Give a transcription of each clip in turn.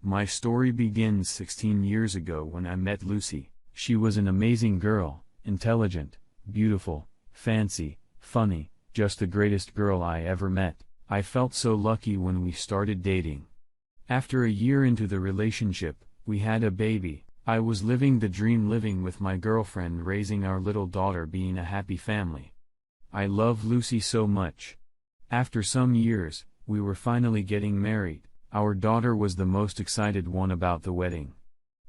My story begins 16 years ago when I met Lucy. She was an amazing girl, intelligent, beautiful, fancy, funny, just the greatest girl I ever met. I felt so lucky when we started dating. After a year into the relationship, we had a baby. I was living the dream, living with my girlfriend, raising our little daughter, being a happy family. I love Lucy so much. After some years, we were finally getting married. Our daughter was the most excited one about the wedding.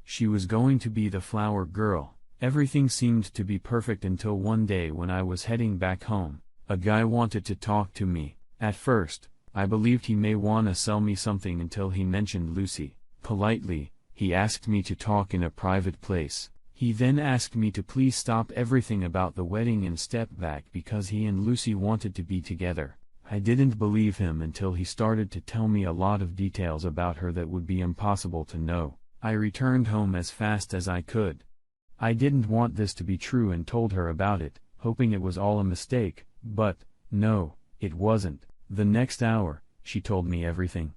She was going to be the flower girl. Everything seemed to be perfect until one day when I was heading back home. A guy wanted to talk to me. At first, I believed he may wanna sell me something until he mentioned Lucy. Politely, he asked me to talk in a private place. He then asked me to please stop everything about the wedding and step back because he and Lucy wanted to be together. I didn't believe him until he started to tell me a lot of details about her that would be impossible to know. I returned home as fast as I could. I didn't want this to be true and told her about it, hoping it was all a mistake, but, no, it wasn't. The next hour, she told me everything.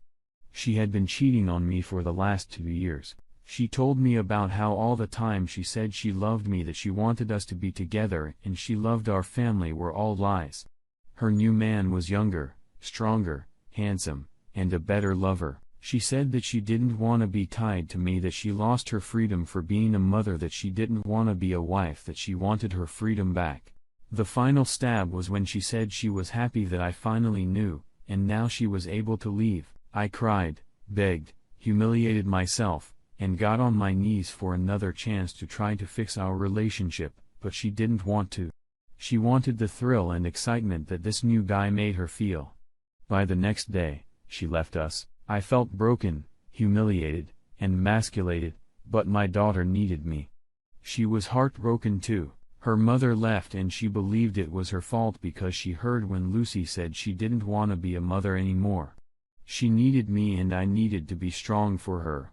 She had been cheating on me for the last 2 years. She told me about how all the time she said she loved me, that she wanted us to be together, and she loved our family, were all lies. Her new man was younger, stronger, handsome, and a better lover. She said that she didn't want to be tied to me, that she lost her freedom for being a mother, that she didn't want to be a wife, that she wanted her freedom back. The final stab was when she said she was happy that I finally knew, and now she was able to leave. I cried, begged, humiliated myself, and got on my knees for another chance to try to fix our relationship, but she didn't want to. She wanted the thrill and excitement that this new guy made her feel. By the next day, she left us. I felt broken, humiliated, and emasculated, but my daughter needed me. She was heartbroken too. Her mother left and she believed it was her fault because she heard when Lucy said she didn't want to be a mother anymore. She needed me and I needed to be strong for her.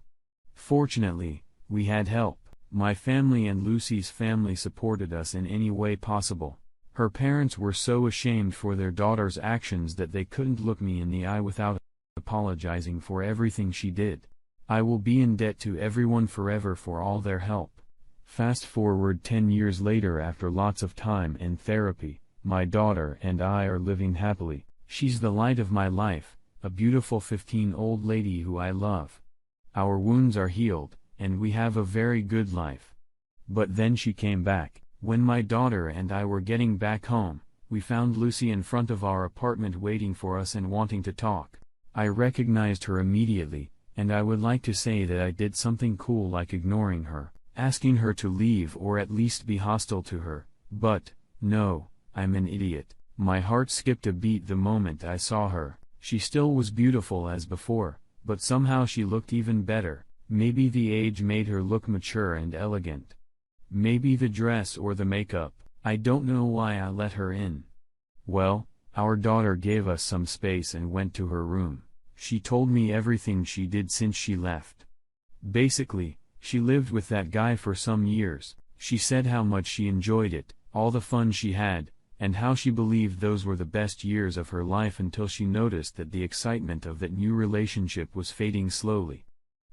Fortunately, we had help. My family and Lucy's family supported us in any way possible. Her parents were so ashamed for their daughter's actions that they couldn't look me in the eye without apologizing for everything she did. I will be in debt to everyone forever for all their help. Fast forward 10 years later, after lots of time and therapy, my daughter and I are living happily. She's the light of my life, a beautiful 15-year-old lady who I love. Our wounds are healed, and we have a very good life. But then she came back. When my daughter and I were getting back home, we found Lucy in front of our apartment waiting for us and wanting to talk. I recognized her immediately, and I would like to say that I did something cool like ignoring her, asking her to leave or at least be hostile to her, but, no, I'm an idiot. My heart skipped a beat the moment I saw her. She still was beautiful as before, but somehow she looked even better. Maybe the age made her look mature and elegant. Maybe the dress or the makeup. I don't know why I let her in. Well, our daughter gave us some space and went to her room. She told me everything she did since she left. Basically, she lived with that guy for some years. She said how much she enjoyed it, all the fun she had, and how she believed those were the best years of her life until she noticed that the excitement of that new relationship was fading slowly.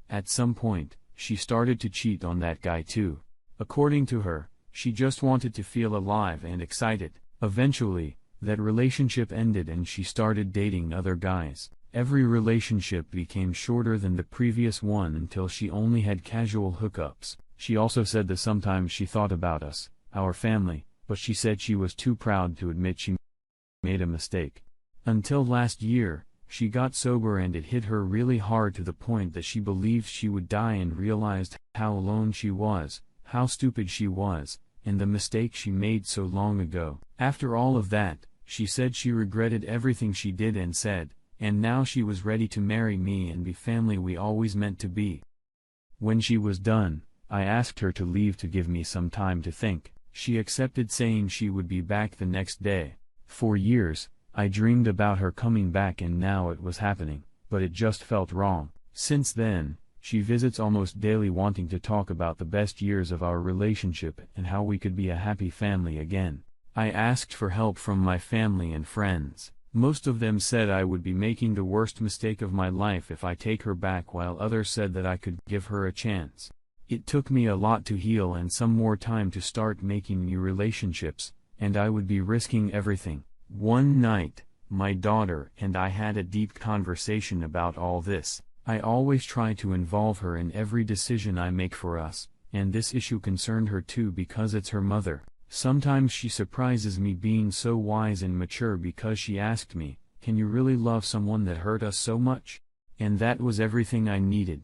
At some point, she started to cheat on that guy too. According to her, she just wanted to feel alive and excited. Eventually, that relationship ended and she started dating other guys. Every relationship became shorter than the previous one until she only had casual hookups. She also said that sometimes she thought about us, our family, but she said she was too proud to admit she made a mistake. Until last year, she got sober and it hit her really hard to the point that she believed she would die and realized how alone she was, how stupid she was, and the mistake she made so long ago. After all of that, she said she regretted everything she did and said, and now she was ready to marry me and be family we always meant to be. When she was done, I asked her to leave to give me some time to think. She accepted, saying she would be back the next day. For years, I dreamed about her coming back and now it was happening, but it just felt wrong. Since then, she visits almost daily wanting to talk about the best years of our relationship and how we could be a happy family again. I asked for help from my family and friends. Most of them said I would be making the worst mistake of my life if I take her back, while others said that I could give her a chance. It took me a lot to heal and some more time to start making new relationships, and I would be risking everything. One night, my daughter and I had a deep conversation about all this. I always try to involve her in every decision I make for us, and this issue concerned her too because it's her mother. Sometimes she surprises me being so wise and mature because she asked me, "Can you really love someone that hurt us so much?" And that was everything I needed.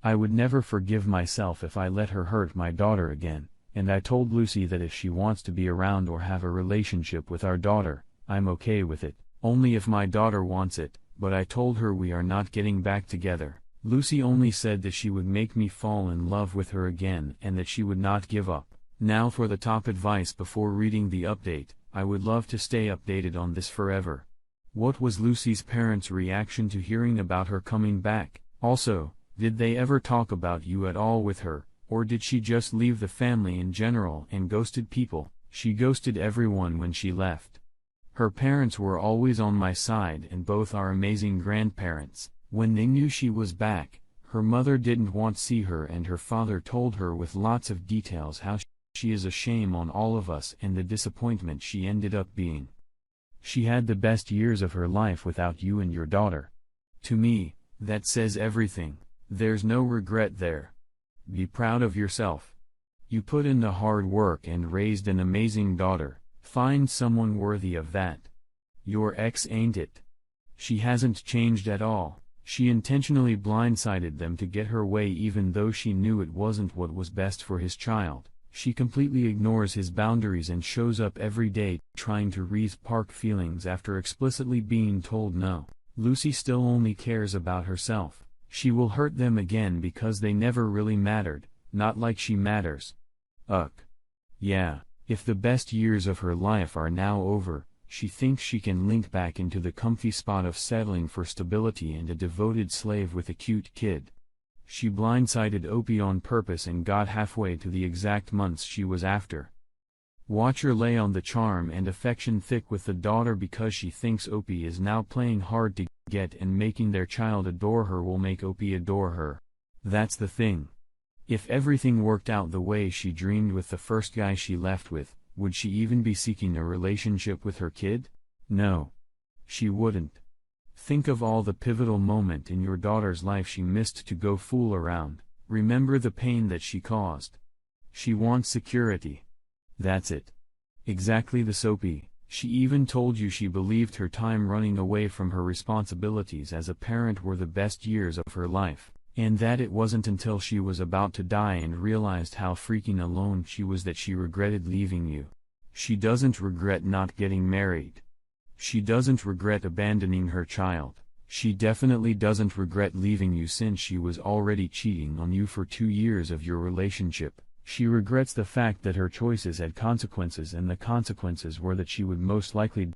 I would never forgive myself if I let her hurt my daughter again, and I told Lucy that if she wants to be around or have a relationship with our daughter, I'm okay with it, only if my daughter wants it, but I told her we are not getting back together. Lucy only said that she would make me fall in love with her again and that she would not give up. Now for the top advice before reading the update. I would love to stay updated on this forever. What was Lucy's parents' reaction to hearing about her coming back? Also, did they ever talk about you at all with her, or did she just leave the family in general and ghosted people? She ghosted everyone when she left. Her parents were always on my side and both are amazing grandparents. When they knew she was back, her mother didn't want to see her and her father told her with lots of details how she is a shame on all of us and the disappointment she ended up being. She had the best years of her life without you and your daughter. To me, that says everything. There's no regret there. Be proud of yourself. You put in the hard work and raised an amazing daughter. Find someone worthy of that. Your ex ain't it. She hasn't changed at all. She intentionally blindsided them to get her way even though she knew it wasn't what was best for his child. She completely ignores his boundaries and shows up every day trying to spark feelings after explicitly being told no. Lucy still only cares about herself. She will hurt them again because they never really mattered, not like she matters. Yeah, if the best years of her life are now over, she thinks she can link back into the comfy spot of settling for stability and a devoted slave with a cute kid. She blindsided Opie on purpose and got halfway to the exact months she was after. Watch her lay on the charm and affection thick with the daughter because she thinks Opie is now playing hard to get, and making their child adore her will make Opie adore her. That's the thing. If everything worked out the way she dreamed with the first guy she left with, would she even be seeking a relationship with her kid? No. She wouldn't. Think of all the pivotal moment in your daughter's life she missed to go fool around. Remember the pain that she caused. She wants security. That's it. Exactly the Soapy. She even told you she believed her time running away from her responsibilities as a parent were the best years of her life, and that it wasn't until she was about to die and realized how freaking alone she was that she regretted leaving you. She doesn't regret not getting married. She doesn't regret abandoning her child. She definitely doesn't regret leaving you since she was already cheating on you for 2 years of your relationship. She regrets the fact that her choices had consequences, and the consequences were that she would most likely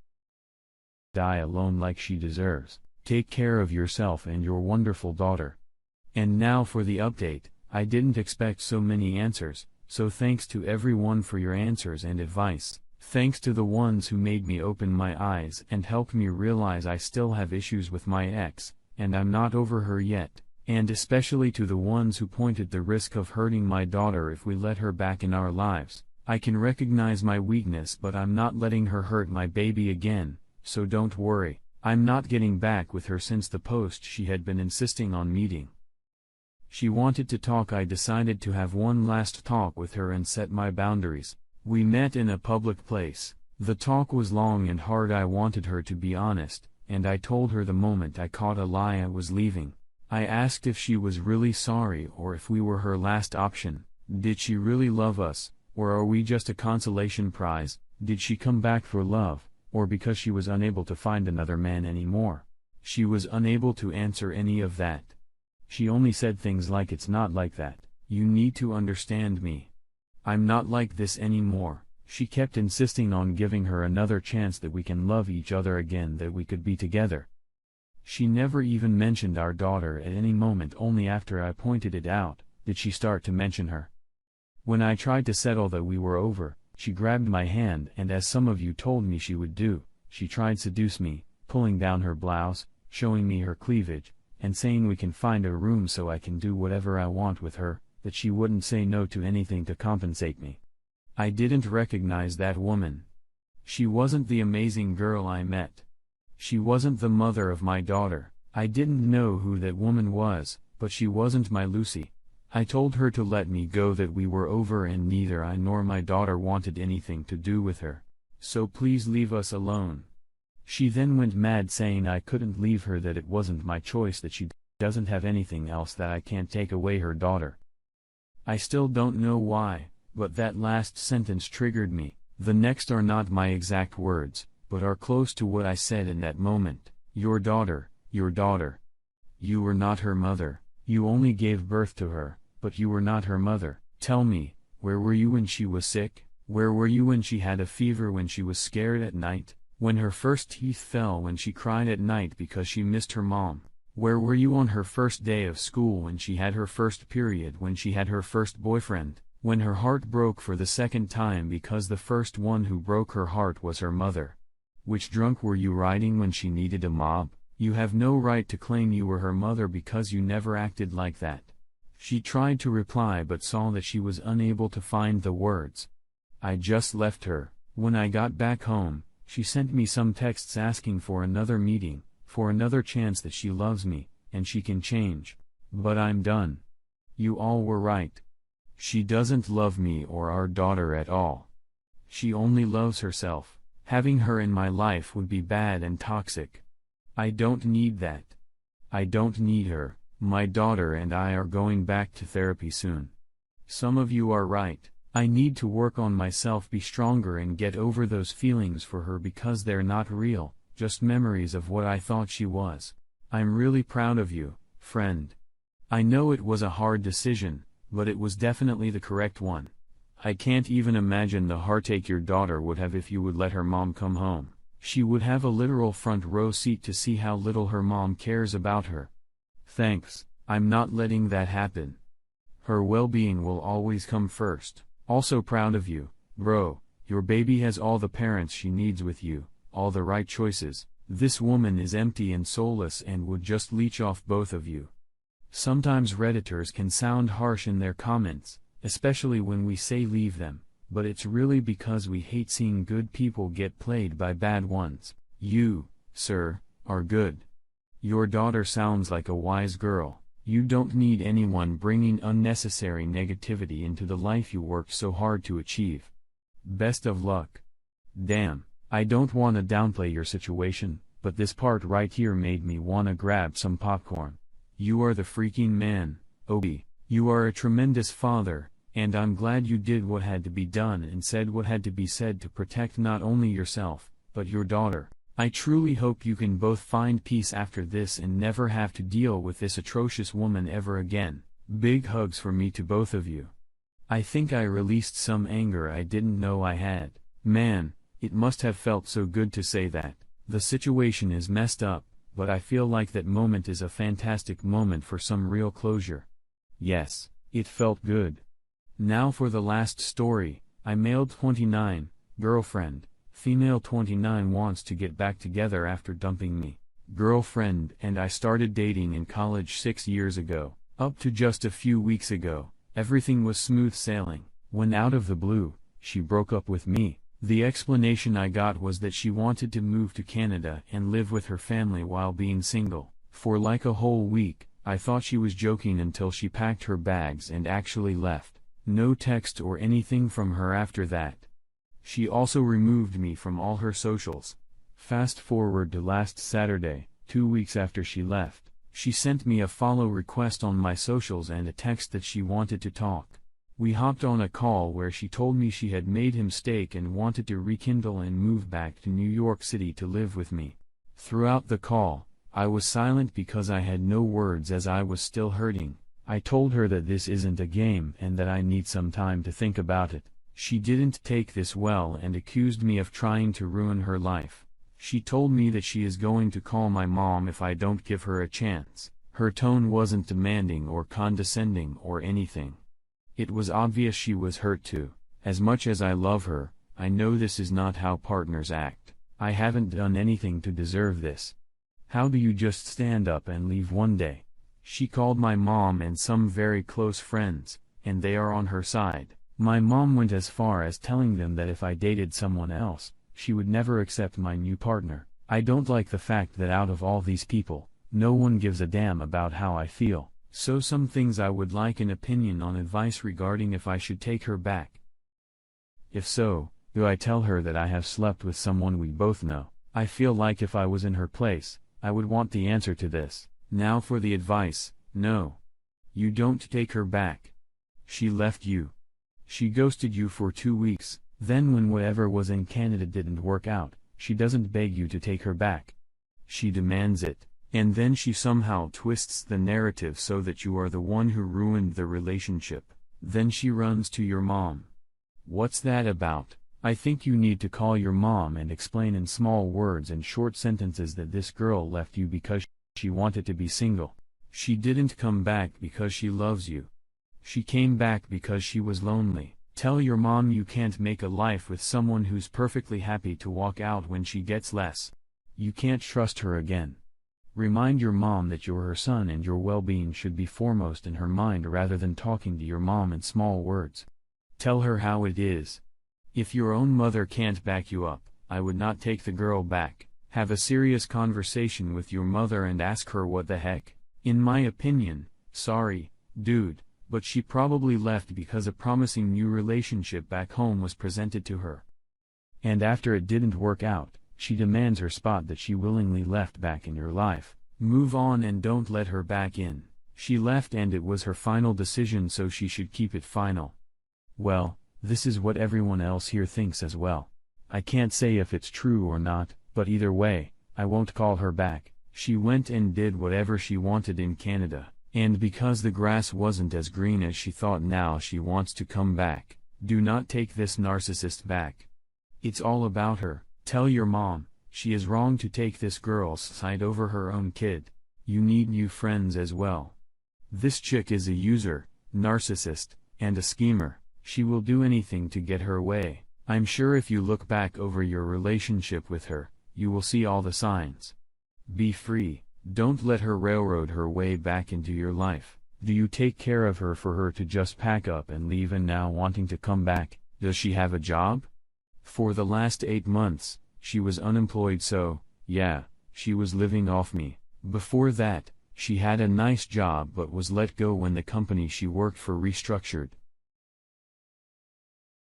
die alone like she deserves. Take care of yourself and your wonderful daughter. And now for the update. I didn't expect so many answers, so thanks to everyone for your answers and advice. Thanks to the ones who made me open my eyes and helped me realize I still have issues with my ex, and I'm not over her yet. And especially to the ones who pointed the risk of hurting my daughter if we let her back in our lives. I can recognize my weakness, but I'm not letting her hurt my baby again, so don't worry. I'm not getting back with her since the post she had been insisting on meeting. She wanted to talk. I decided to have one last talk with her and set my boundaries. We met in a public place. The talk was long and hard. I wanted her to be honest, and I told her the moment I caught a lie I was leaving. I asked if she was really sorry or if we were her last option. Did she really love us, or are we just a consolation prize? Did she come back for love, or because she was unable to find another man anymore? She was unable to answer any of that. She only said things like, "It's not like that. You need to understand me. I'm not like this anymore." She kept insisting on giving her another chance, that we can love each other again, that we could be together. She never even mentioned our daughter at any moment. Only after I pointed it out, did she start to mention her. When I tried to settle that we were over, she grabbed my hand and, as some of you told me she would do, she tried to seduce me, pulling down her blouse, showing me her cleavage, and saying we can find a room so I can do whatever I want with her, that she wouldn't say no to anything to compensate me. I didn't recognize that woman. She wasn't the amazing girl I met. She wasn't the mother of my daughter. I didn't know who that woman was, but she wasn't my Lucy. I told her to let me go, that we were over and neither I nor my daughter wanted anything to do with her. So please leave us alone. She then went mad saying I couldn't leave her, that it wasn't my choice, that she doesn't have anything else, that I can't take away her daughter. I still don't know why, but that last sentence triggered me. The next are not my exact words, but are close to what I said in that moment. Your daughter, your daughter. You were not her mother, you only gave birth to her, but you were not her mother. Tell me, where were you when she was sick? Where were you when she had a fever, when she was scared at night, when her first teeth fell, when she cried at night because she missed her mom? Where were you on her first day of school, when she had her first period, when she had her first boyfriend, when her heart broke for the second time because the first one who broke her heart was her mother? Which drunk were you riding when she needed a mob? You have no right to claim you were her mother because you never acted like that. She tried to reply but saw that she was unable to find the words. I just left her. When I got back home, she sent me some texts asking for another meeting, for another chance, that she loves me, and she can change. But I'm done. You all were right. She doesn't love me or our daughter at all. She only loves herself. Having her in my life would be bad and toxic. I don't need that. I don't need her. My daughter and I are going back to therapy soon. Some of you are right. I need to work on myself, be stronger, and get over those feelings for her because they're not real, just memories of what I thought she was. I'm really proud of you, friend. I know it was a hard decision, but it was definitely the correct one. I can't even imagine the heartache your daughter would have if you would let her mom come home. She would have a literal front row seat to see how little her mom cares about her. Thanks, I'm not letting that happen. Her well-being will always come first. Also proud of you, bro. Your baby has all the parents she needs with you, all the right choices. This woman is empty and soulless and would just leech off both of you. Sometimes Redditors can sound harsh in their comments, especially when we say leave them, but it's really because we hate seeing good people get played by bad ones. You, sir, are good. Your daughter sounds like a wise girl. You don't need anyone bringing unnecessary negativity into the life you worked so hard to achieve. Best of luck. Damn, I don't want to downplay your situation, but this part right here made me wanna grab some popcorn. You are the freaking man, Obi. You are a tremendous father, and I'm glad you did what had to be done and said what had to be said to protect not only yourself, but your daughter. I truly hope you can both find peace after this and never have to deal with this atrocious woman ever again. Big hugs for me to both of you. I think I released some anger I didn't know I had. Man, it must have felt so good to say that. The situation is messed up, but I feel like that moment is a fantastic moment for some real closure. Yes, it felt good. Now for the last story. I male 29, girlfriend. Female 29 wants to get back together after dumping me. Girlfriend and I started dating in college 6 years ago. Up to just a few weeks ago, everything was smooth sailing. When out of the blue, she broke up with me. The explanation I got was that she wanted to move to Canada and live with her family while being single. For like a whole week, I thought she was joking until she packed her bags and actually left. No text or anything from her after that. She also removed me from all her socials. Fast forward to last Saturday, 2 weeks after she left, she sent me a follow request on my socials and a text that she wanted to talk. We hopped on a call where she told me she had made a mistake and wanted to rekindle and move back to New York City to live with me. Throughout the call, I was silent because I had no words as I was still hurting. I told her that this isn't a game and that I need some time to think about it. She didn't take this well and accused me of trying to ruin her life. She told me that she is going to call my mom if I don't give her a chance. Her tone wasn't demanding or condescending or anything. It was obvious she was hurt too. As much as I love her, I know this is not how partners act. I haven't done anything to deserve this. How do you just stand up and leave one day? She called my mom and some very close friends, and they are on her side. My mom went as far as telling them that if I dated someone else, she would never accept my new partner. I don't like the fact that out of all these people, no one gives a damn about how I feel. So some things I would like an opinion on, advice regarding if I should take her back. If so, do I tell her that I have slept with someone we both know? I feel like if I was in her place, I would want the answer to this. Now for the advice: no. You don't take her back. She left you. She ghosted you for 2 weeks, then when whatever was in Canada didn't work out, she doesn't beg you to take her back. She demands it, and then she somehow twists the narrative so that you are the one who ruined the relationship. Then she runs to your mom. What's that about? I think you need to call your mom and explain in small words and short sentences that this girl left you because she wanted to be single. She didn't come back because she loves you. She came back because she was lonely. Tell your mom you can't make a life with someone who's perfectly happy to walk out when she gets less. You can't trust her again. Remind your mom that you're her son and your well-being should be foremost in her mind rather than talking to your mom in small words. Tell her how it is. If your own mother can't back you up, I would not take the girl back. Have a serious conversation with your mother and ask her what the heck. In my opinion, sorry, dude, but she probably left because a promising new relationship back home was presented to her. And after it didn't work out, she demands her spot that she willingly left back in your life. Move on and don't let her back in. She left and it was her final decision, so she should keep it final. Well, this is what everyone else here thinks as well. I can't say if it's true or not, but either way, I won't call her back. She went and did whatever she wanted in Canada, and because the grass wasn't as green as she thought, now she wants to come back. Do not take this narcissist back. It's all about her. Tell your mom, she is wrong to take this girl's side over her own kid. You need new friends as well. This chick is a user, narcissist, and a schemer. She will do anything to get her way. I'm sure if you look back over your relationship with her, you will see all the signs. Be free. Don't let her railroad her way back into your life. Do you take care of her for her to just pack up and leave and now wanting to come back? Does she have a job? For the last 8 months, she was unemployed, so, yeah, she was living off me. Before that, she had a nice job but was let go when the company she worked for restructured.